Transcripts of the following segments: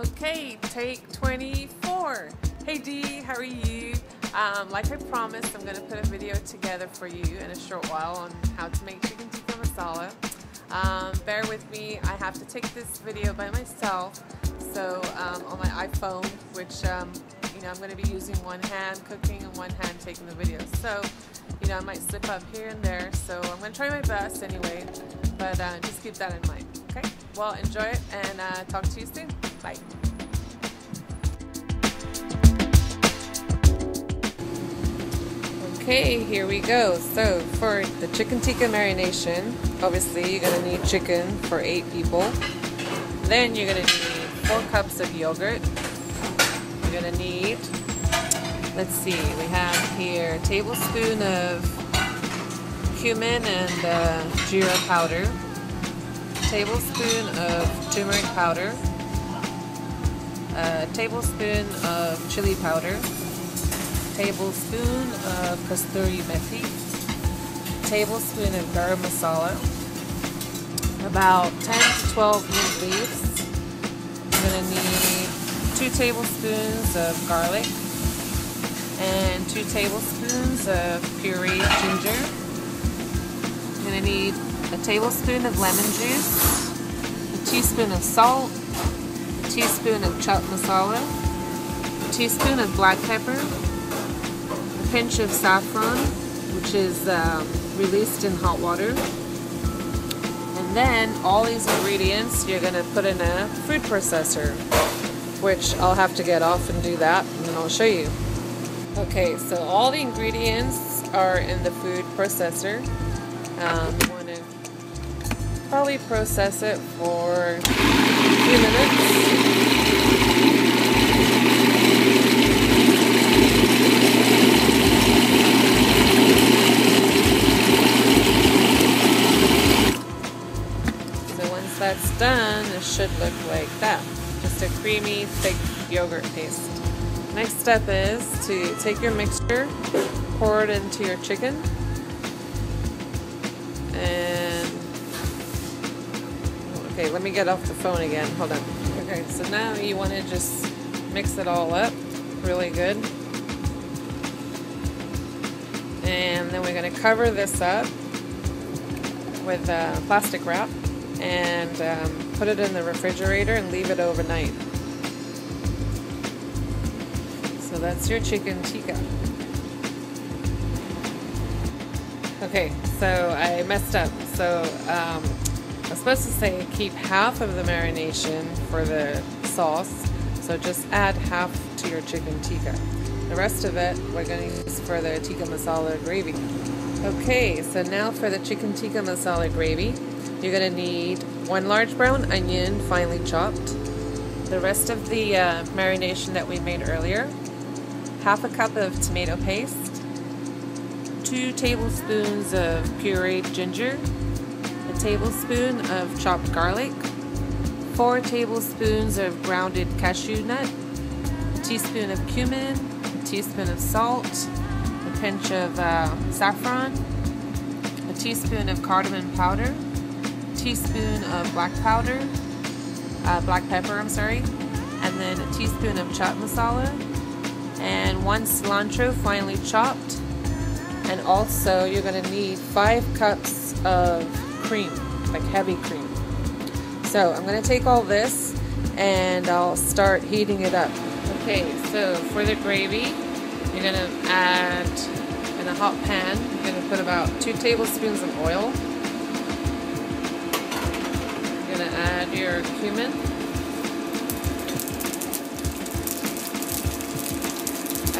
Okay, take 24. Hey Dee, how are you? Like I promised, I'm going to put a video together for you in a short while on how to make chicken tikka masala. Bear with me, I have to take this video by myself. So on my iPhone, which I'm going to be using one hand cooking and one hand taking the video. So I might slip up here and there. So I'm going to try my best anyway, but just keep that in mind. Okay, well, enjoy it and talk to you soon. Bye. Okay, here we go. So for the chicken tikka marination, obviously you're going to need chicken for 8 people. Then you're going to need 4 cups of yogurt. You're going to need, let's see, we have here a tablespoon of cumin and jeera powder, tablespoon of turmeric powder, a tablespoon of chili powder, tablespoon of kasturi methi, tablespoon of garam masala, about 10 to 12 mint leaves. I'm going to need 2 tablespoons of garlic and 2 tablespoons of pureed ginger. I'm going to need a tablespoon of lemon juice, a teaspoon of salt, a teaspoon of chopped masala, a teaspoon of black pepper, a pinch of saffron, which is released in hot water. And then all these ingredients you're going to put in a food processor, which I'll have to get off and do that, and then I'll show you. Okay, so all the ingredients are in the food processor. You want to probably process it for a few minutes. So once that's done, it should look like that. Just a creamy, thick yogurt paste. Next step is to take your mixture, pour it into your chicken, and okay, let me get off the phone again. Hold on. Okay, so now you want to just mix it all up really good. And then we're going to cover this up with plastic wrap and put it in the refrigerator and leave it overnight. So that's your chicken tikka. Okay, so I messed up. So I was supposed to say keep half of the marination for the sauce. So just add half to your chicken tikka. The rest of it we're going to use for the tikka masala gravy. Okay, so now for the chicken tikka masala gravy, you're going to need 1 large brown onion finely chopped, the rest of the marination that we made earlier, half a cup of tomato paste, 2 tablespoons of pureed ginger, a tablespoon of chopped garlic, 4 tablespoons of grounded cashew nut, a teaspoon of cumin, a teaspoon of salt, a pinch of saffron, a teaspoon of cardamom powder, a teaspoon of black pepper, and then a teaspoon of chaat masala, and 1 cilantro finely chopped. And also you're going to need 5 cups of cream, like heavy cream. So I'm going to take all this and I'll start heating it up. Okay, so for the gravy, you're going to add, in a hot pan, you're going to put about 2 tablespoons of oil. You're going to add your cumin.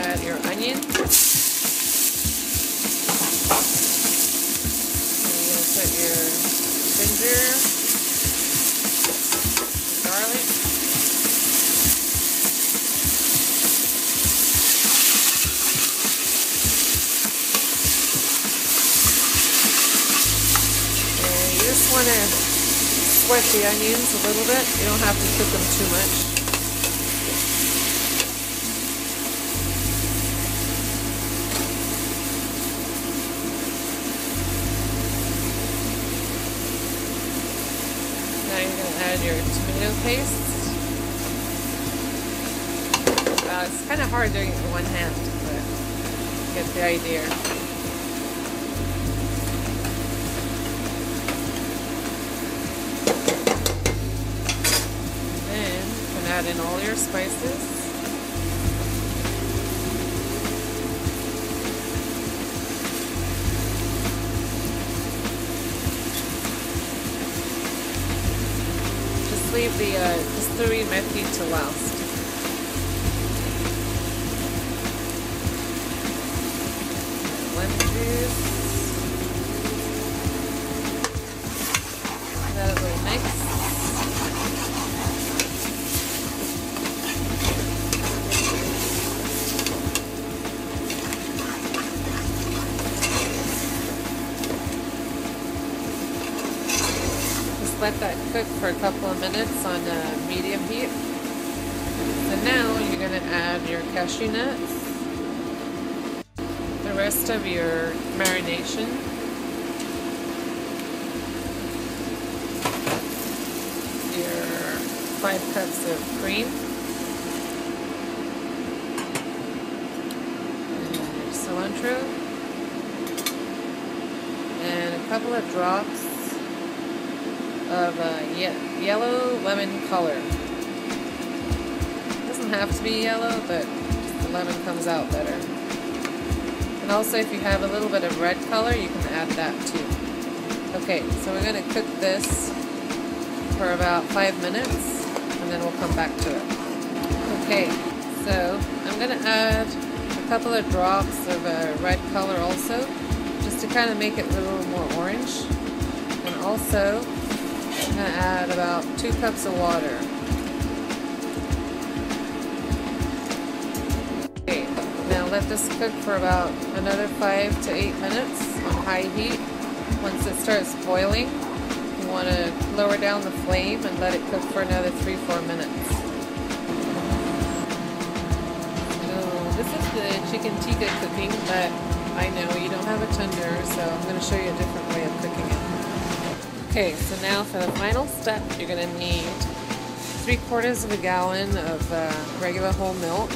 Add your onion. Put your ginger, garlic, and you just want to sweat the onions a little bit. You don't have to cook them too much. Now you're going to add your tomato paste. It's kind of hard doing it with one hand, but you get the idea. Then you can add in all your spices. Just leave the kasturi methi to last. Lemon juice. That a little mix. Just let that cook for a couple of minutes on medium heat. So now you're going to add your cashew nuts, the rest of your marination, your 5 cups of cream, and your cilantro, and a couple of drops of yellow lemon color. It doesn't have to be yellow, but the lemon comes out better. And also, if you have a little bit of red color, you can add that too. Okay, so we're going to cook this for about 5 minutes, and then we'll come back to it. Okay, so I'm going to add a couple of drops of red color also, just to kind of make it a little more orange. And also, I'm going to add about 2 cups of water. Okay, now let this cook for about another 5 to 8 minutes on high heat. Once it starts boiling, you want to lower down the flame and let it cook for another 3-4 minutes. So this is the chicken tikka cooking, but I know you don't have a tender, so I'm going to show you a different way of cooking it. Okay, so now for the final step, you're going to need 3/4 of a gallon of regular whole milk,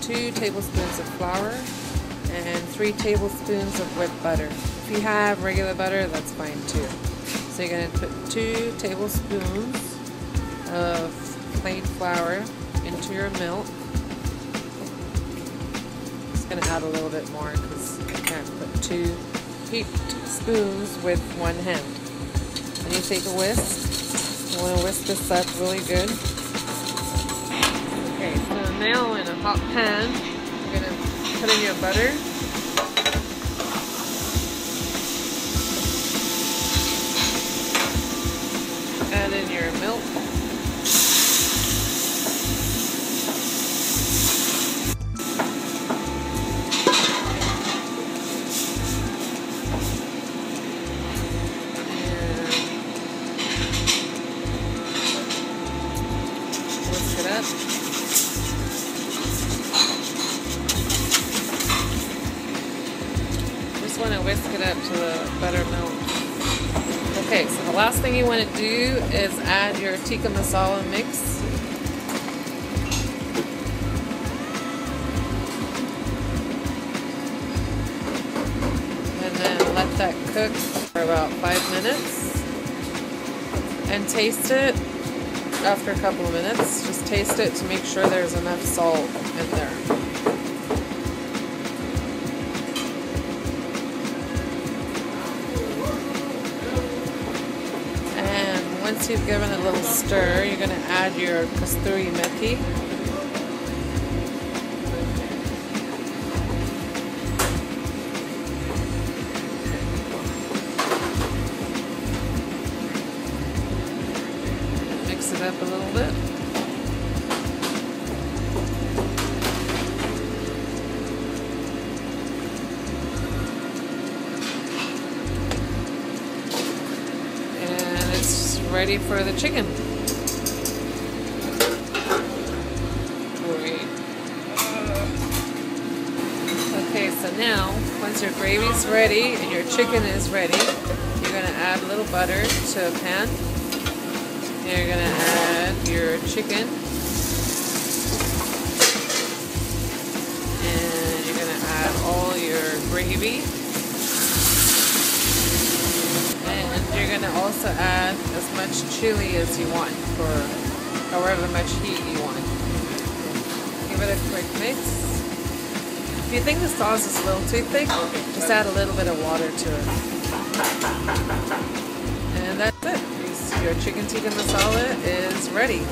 2 tablespoons of flour, and 3 tablespoons of whipped butter. If you have regular butter, that's fine too. So you're going to put 2 tablespoons of plain flour into your milk. Just going to add a little bit more because you can't put 2 heaped spoons with one hand. And you take a whisk. You want to whisk this up really good. Okay, so now in a hot pan, you're going to put in your butter. Add in your milk. Whisk it up. Just want to whisk it up to the butter melt. Okay, so the last thing you want to do is add your tikka masala mix. And then let that cook for about 5 minutes. And taste it after a couple of minutes. Just taste it to make sure there's enough salt in there. Once you've given it a little stir, you're going to add your kasturi methi. Mix it up a little bit. Ready for the chicken. Great. Okay, so now once your gravy's ready and your chicken is ready, you're going to add a little butter to a pan. And you're going to add your chicken. gravy. And you're gonna also add as much chili as you want for however much heat you want. Give it a quick mix. If you think the sauce is a little too thick, just add a little bit of water to it. And that's it. Your chicken tikka masala is ready.